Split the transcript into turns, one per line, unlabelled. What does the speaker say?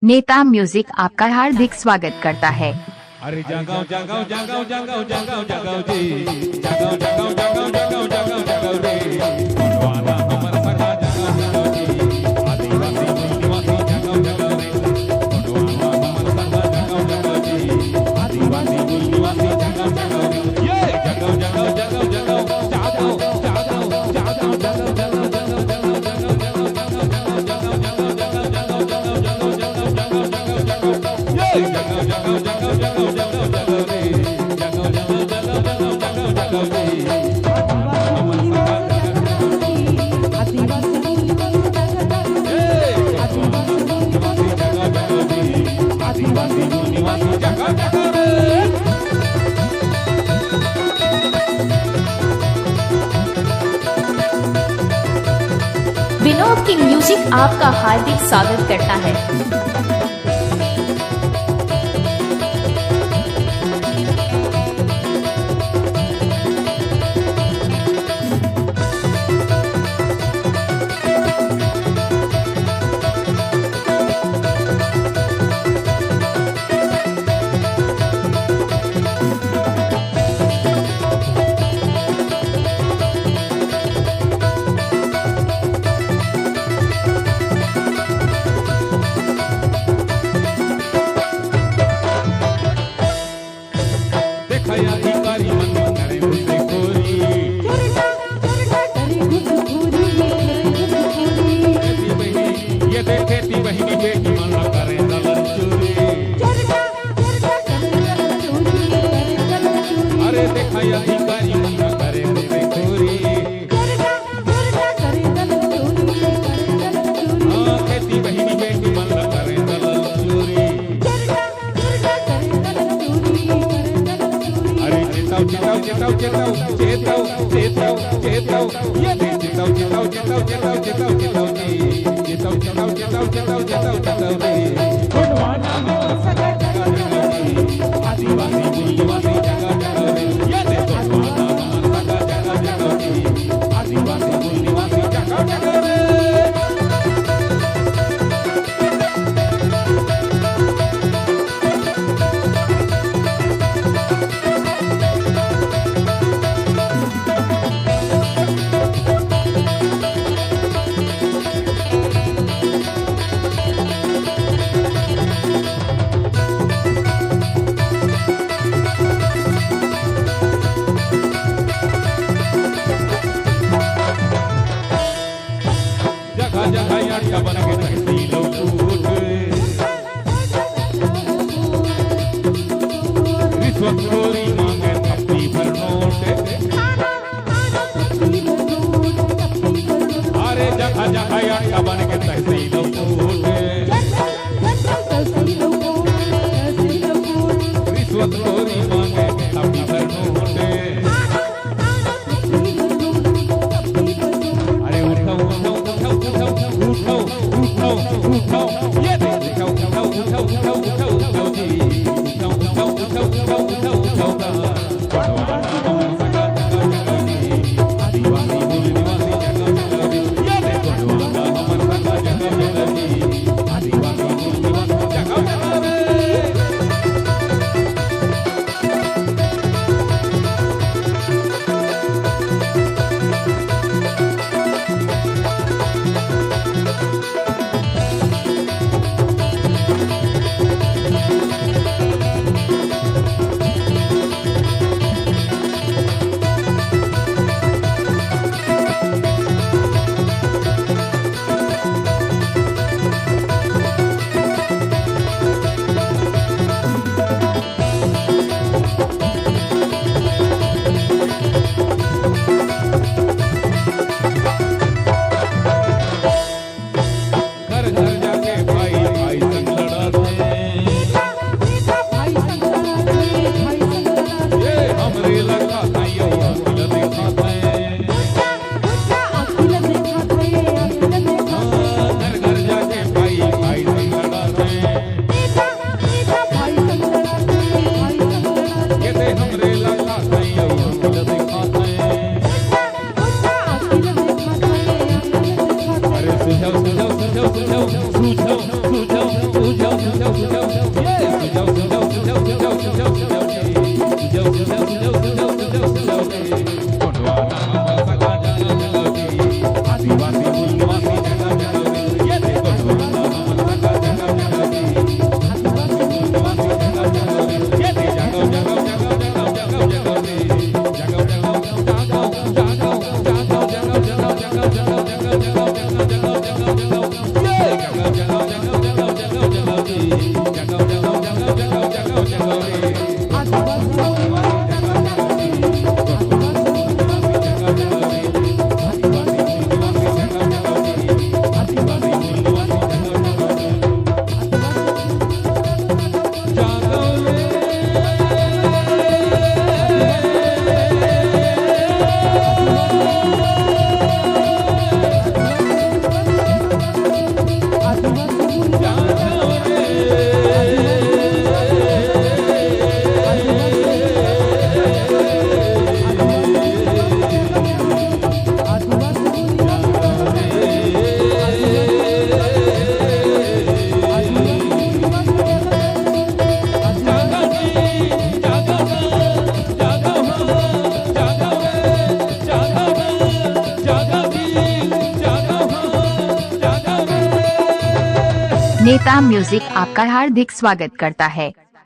नेता म्यूजिक आपका हार्दिक स्वागत करता है।
अरे जगाओ जगाओ जगाओ जगाओ जगाओ जगाओ जी, जगाओ जगाओ जगाओ जगाओ जगाओ जगाओ रे, गोंडवाना हमर सगा जगाओ जगाओ जी, आदिवासी निवासी जगाओ जगाओ रे, गोंडवाना हमर सगा जगाओ जगाओ जी, आदिवासी निवासी जगाओ जगाओ रे, ये जगाओ जगाओ जगाओ जगाओ जगाओ जगाओ जगाओ जगाओ जगाओ
विनोद किंग म्यूजिक आपका हार्दिक स्वागत करता है।
नेता म्यूजिक आपका हार्दिक स्वागत करता है।